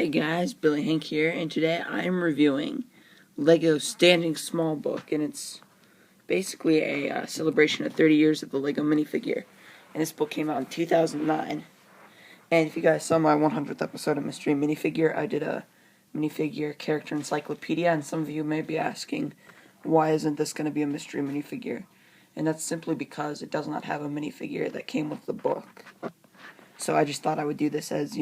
Hey guys, Billy Hank here, and today I am reviewing LEGO's Standing Small book, and it's basically a celebration of 30 years of the LEGO minifigure. And this book came out in 2009. And if you guys saw my 100th episode of Mystery Minifigure, I did a minifigure character encyclopedia, and some of you may be asking, why isn't this going to be a mystery minifigure? And that's simply because it does not have a minifigure that came with the book. So I just thought I would do this as,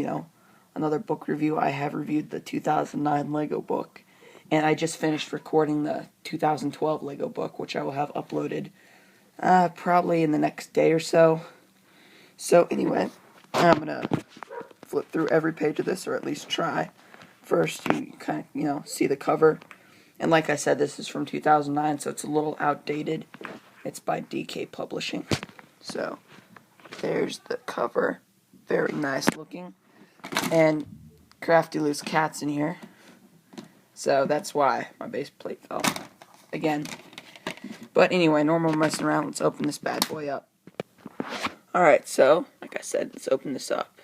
another book review. I have reviewed the 2009 LEGO book, and I just finished recording the 2012 LEGO book, which I will have uploaded probably in the next day or so. So anyway, I'm going to flip through every page of this, or at least try. First, you kind of, see the cover. And like I said, this is from 2009, so it's a little outdated. It's by DK Publishing. So there's the cover. Very nice looking. And Crafty Loose Cat's in here. So that's why my base plate fell. Again. But anyway, normal messing around. Let's open this bad boy up. Alright, so, like I said, let's open this up.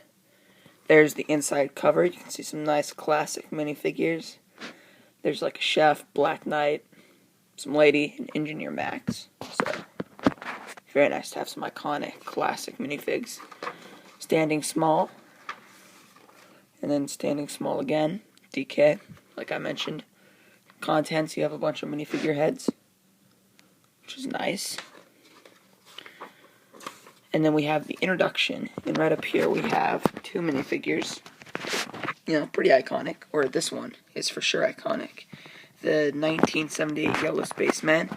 There's the inside cover. You can see some nice classic minifigures. There's like a chef, Black Knight, some lady, and Engineer Max. So, very nice to have some iconic classic minifigs. Standing Small. And then Standing Small again, DK, like I mentioned. Contents, you have a bunch of minifigure heads, which is nice. And then we have the introduction, and right up here we have two minifigures. Pretty iconic, or this one is for sure iconic. The 1978 Yellow Spaceman.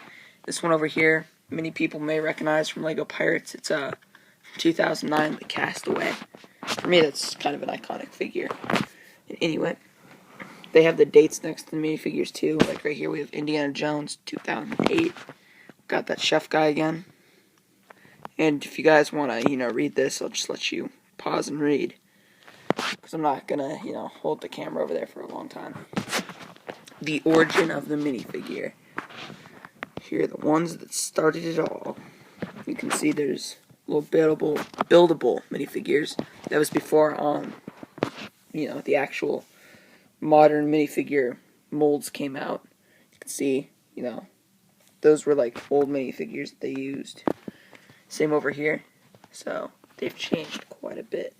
This one over here, many people may recognize from LEGO Pirates. It's from 2009, The Castaway. For me, that's kind of an iconic figure. Anyway, they have the dates next to the minifigures too. Like right here, we have Indiana Jones 2008. Got that chef guy again. And if you guys want to, read this, I'll just let you pause and read. Because I'm not going to, hold the camera over there for a long time. The origin of the minifigure. Here are the ones that started it all. You can see there's little buildable minifigures. That was before, the actual modern minifigure molds came out. You can see, those were like old minifigures that they used. Same over here. So, they've changed quite a bit.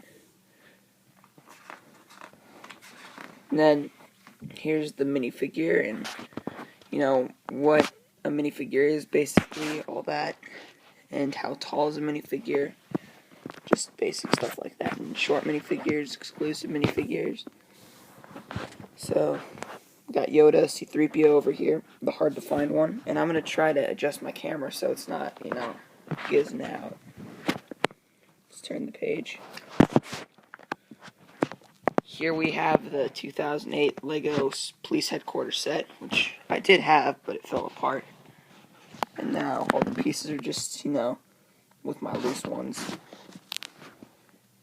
And then, here's the minifigure, and, what a minifigure is, basically, all that. And how tall is a minifigure. Just basic stuff like that. And short minifigures, exclusive minifigures. So, got Yoda, C-3PO over here, the hard to find one. And I'm going to try to adjust my camera so it's not, gizzing out. Let's turn the page. Here we have the 2008 LEGO Police Headquarters set, which I did have, but it fell apart. And now all the pieces are just, with my loose ones.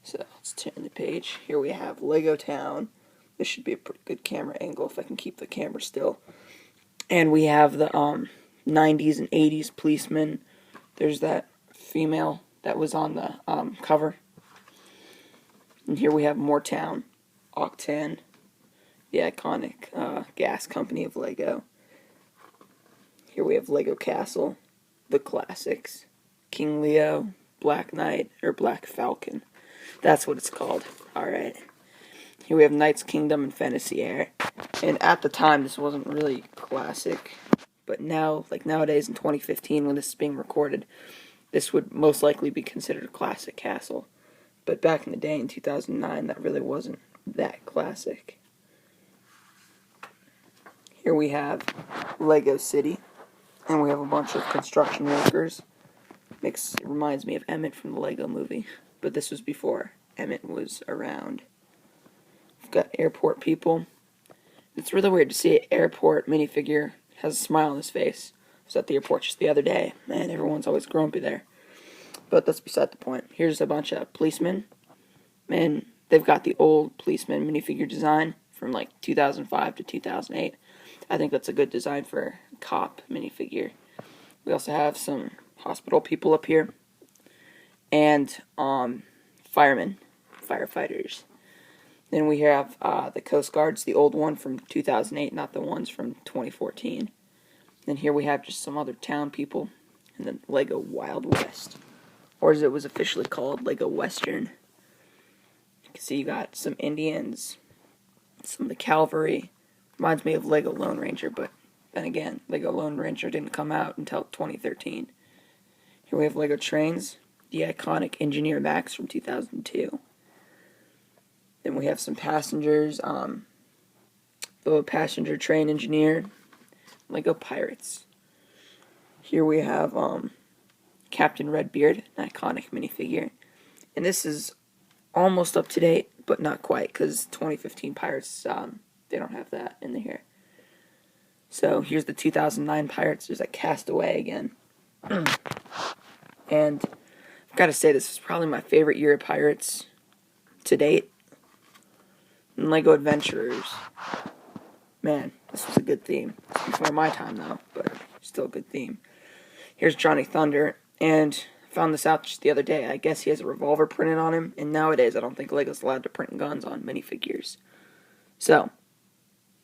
So let's turn the page. Here we have Lego Town. This should be a pretty good camera angle if I can keep the camera still. And we have the 90s and 80s policemen. There's that female that was on the cover. And here we have Moortown, Octan, the iconic gas company of LEGO. Here we have Lego Castle, the classics, King Leo, Black Knight, or Black Falcon. That's what it's called. Alright. Here we have Knight's Kingdom and Fantasy Air. And at the time, this wasn't really classic. But now, like nowadays in 2015, when this is being recorded, this would most likely be considered a classic castle. But back in the day, in 2009, that really wasn't that classic. Here we have Lego City. And we have a bunch of construction workers. It reminds me of Emmett from the Lego movie. But this was before Emmett was around. We've got airport people. It's really weird to see an airport minifigure has a smile on his face. I was at the airport just the other day. Man, everyone's always grumpy there. But that's beside the point. Here's a bunch of policemen. And they've got the old policeman minifigure design from like 2005 to 2008. I think that's a good design for a cop minifigure. We also have some hospital people up here. And firemen, firefighters. Then we have the Coast Guards, the old one from 2008, not the ones from 2014. Then here we have just some other town people, and then Lego Wild West, or as it was officially called, Lego Western. You can see you got some Indians, some of the cavalry. Reminds me of Lego Lone Ranger, but then again, Lego Lone Ranger didn't come out until 2013. Here we have Lego Trains, the iconic Engineer Max from 2002. Then we have some passengers, the passenger train engineer, Lego Pirates. Here we have Captain Redbeard, an iconic minifigure. And this is almost up to date, but not quite, because 2015 Pirates, they don't have that in here. So here's the 2009 Pirates. There's a Castaway again. And I've got to say, this is probably my favorite year of Pirates to date. And Lego Adventurers. Man, this was a good theme. It's before my time, though, but still a good theme. Here's Johnny Thunder, and I found this out just the other day. I guess he has a revolver printed on him, and nowadays I don't think Lego's allowed to print guns on minifigures. So,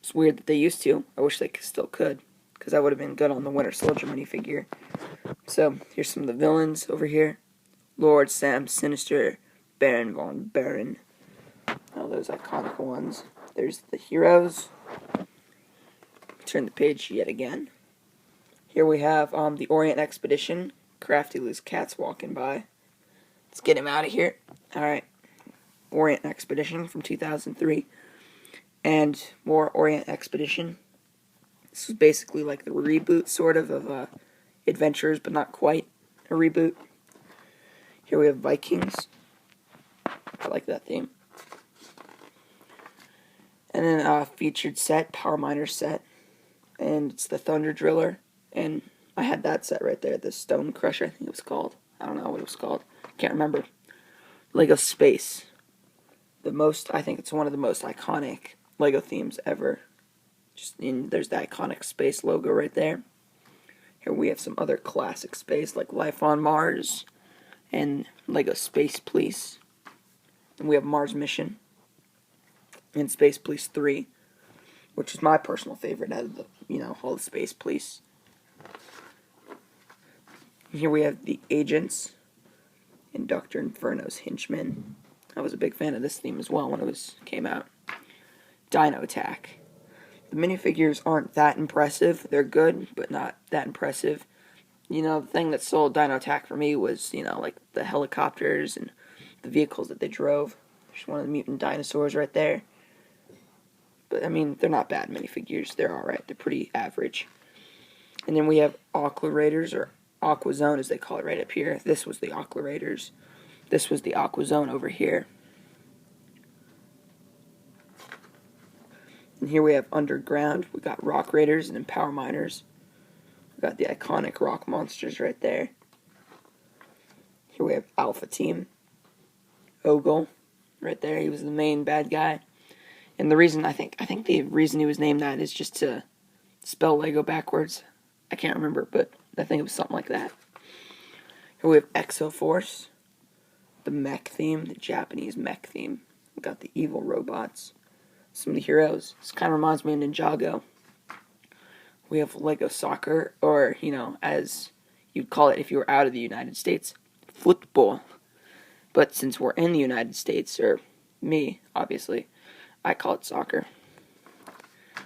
it's weird that they used to. I wish they still could, because that would have been good on the Winter Soldier minifigure. So, here's some of the villains over here. Lord Sam Sinister, Baron Von Baron. All those iconic ones. There's the heroes. Turn the page yet again. Here we have the Orient Expedition. Crafty Liz Cat's walking by. Let's get him out of here. Alright. Orient Expedition from 2003. And more Orient Expedition. This was basically like the reboot, sort of Adventures, but not quite a reboot. Here we have Vikings. I like that theme. And then featured set, Power Miner set. And it's the Thunder Driller. And I had that set right there, the Stone Crusher, I think it was called. I don't know what it was called. Can't remember. Lego Space. I think it's one of the most iconic Lego themes ever. There's the iconic space logo right there. Here we have some other classic space, like Life on Mars and Lego Space Police. And we have Mars Mission and Space Police 3, which is my personal favorite out of the, all the Space Police. Here we have the Agents and Dr. Inferno's Henchmen. I was a big fan of this theme as well when it came out. Dino Attack. The minifigures aren't that impressive. They're good, but not that impressive. The thing that sold Dino Attack for me was, like the helicopters and the vehicles that they drove. There's one of the mutant dinosaurs right there. But, they're not bad minifigures. They're alright. They're pretty average. And then we have Aqua Raiders, or Aqua Zone as they call it right up here. This was the Aqua Raiders. This was the Aqua Zone over here. And here we have Underground. We got Rock Raiders and then Power Miners. We got the iconic rock monsters right there. Here we have Alpha Team. Ogle, right there. He was the main bad guy. And the reason I think the reason he was named that is just to spell Lego backwards. I can't remember, but I think it was something like that. Here we have Exo Force, the mech theme, the Japanese mech theme. We got the evil robots. Some of the heroes. This kind of reminds me of Ninjago. We have Lego Soccer, or, as you'd call it if you were out of the United States, football. But since we're in the United States, or me, obviously, I call it soccer.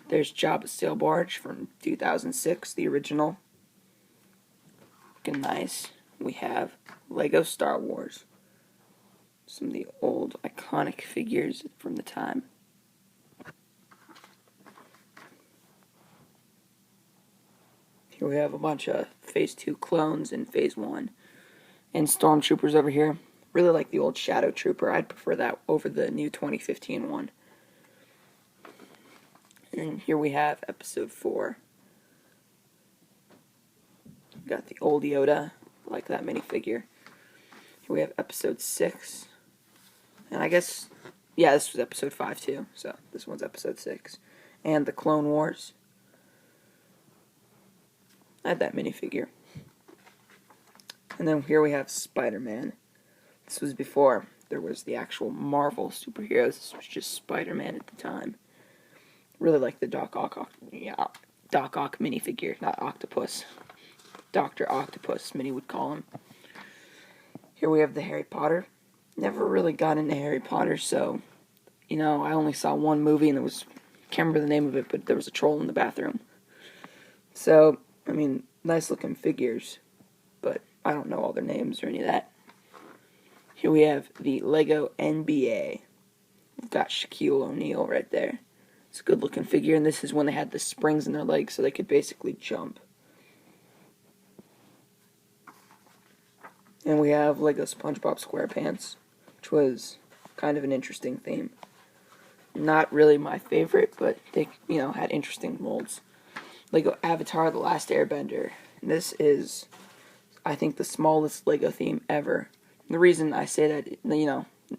There's Jabba Sail Barge from 2006, the original. Looking nice. We have Lego Star Wars. Some of the old iconic figures from the time. Here we have a bunch of Phase 2 clones in Phase 1. And Stormtroopers over here. Really like the old Shadow Trooper. I'd prefer that over the new 2015 one. And here we have Episode 4. Got the old Yoda. I like that minifigure. Here we have Episode 6. And I guess, yeah, this was Episode 5 too. So this one's Episode 6. And the Clone Wars. I had that minifigure. And then here we have Spider-Man. This was before there was the actual Marvel superheroes. This was just Spider-Man at the time. Really like the Doc Ock minifigure, not Octopus. Dr. Octopus, many would call him. Here we have the Harry Potter. Never really got into Harry Potter, so, I only saw one movie, and can't remember the name of it, but there was a troll in the bathroom. So, nice looking figures, but I don't know all their names or any of that. Here we have the Lego NBA. We've got Shaquille O'Neal right there. It's a good looking figure, and this is when they had the springs in their legs so they could basically jump. And we have Lego SpongeBob SquarePants, which was kind of an interesting theme. Not really my favorite, but they, had interesting molds. Lego Avatar: The Last Airbender. And this is, I think, the smallest Lego theme ever. And the reason I say that,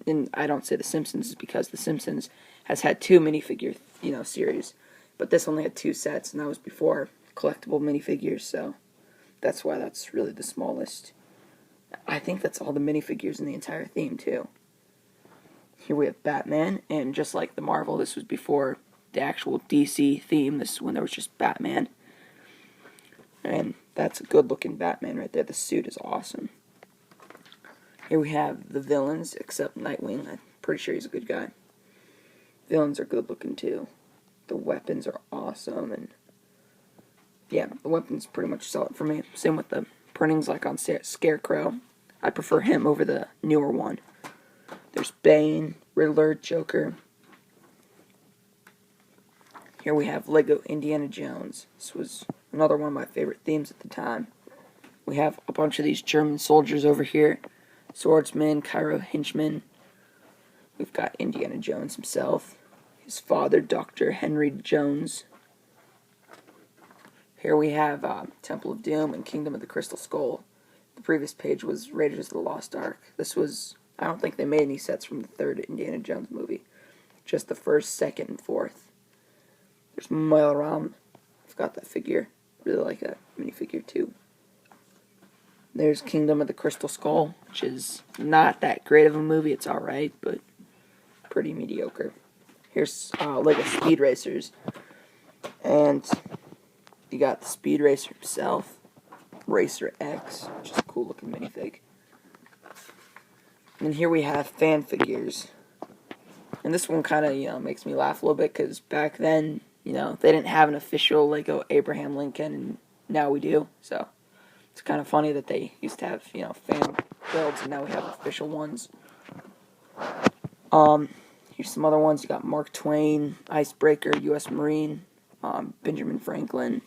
and I don't say The Simpsons, is because The Simpsons has had 2 minifigure, series. But this only had 2 sets, and that was before collectible minifigures, so that's why that's really the smallest. I think that's all the minifigures in the entire theme, too. Here we have Batman, and just like the Marvel, this was before the actual DC theme. This is when there was just Batman. And that's a good-looking Batman right there. The suit is awesome. Here we have the villains, except Nightwing. I'm pretty sure he's a good guy. Villains are good-looking, too. The weapons are awesome, and yeah, the weapons pretty much sell it for me. Same with the printings, like on Scarecrow. I prefer him over the newer one. There's Bane, Riddler, Joker. Here we have Lego Indiana Jones. This was another one of my favorite themes at the time. We have a bunch of these German soldiers over here. Swordsman, Cairo Henchman. We've got Indiana Jones himself. His father, Dr. Henry Jones. Here we have Temple of Doom and Kingdom of the Crystal Skull. The previous page was Raiders of the Lost Ark. This was, I don't think they made any sets from the 3rd Indiana Jones movie. Just the 1st, 2nd, and 4th. There's Moira Ram. I've got that figure. Really like that minifigure too. There's Kingdom of the Crystal Skull, which is not that great of a movie. It's alright, but pretty mediocre. Here's Lego Speed Racers. And you got the Speed Racer himself, Racer X, which is a cool looking minifig. And here we have fan figures. And this one kind of, makes me laugh a little bit, because back then, they didn't have an official Lego Abraham Lincoln, and now we do. So it's kind of funny that they used to have, fan builds, and now we have official ones. Here's some other ones. You got Mark Twain, Icebreaker, U.S. Marine, Benjamin Franklin,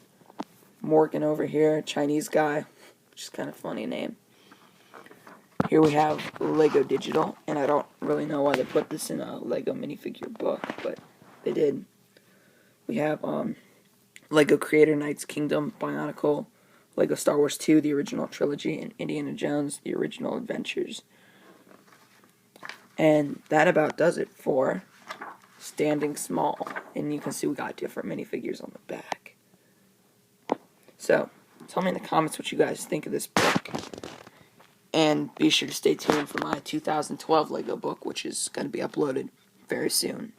Morgan over here, Chinese guy, which is kind of a funny name. Here we have Lego Digital, and I don't really know why they put this in a Lego minifigure book, but they did. We have Lego Creator Knights Kingdom, Bionicle, Lego Star Wars 2, the original trilogy, and Indiana Jones, the original adventures. And that about does it for Standing Small. And you can see we got different minifigures on the back. So, tell me in the comments what you guys think of this book. And be sure to stay tuned for my 2012 Lego book, which is going to be uploaded very soon.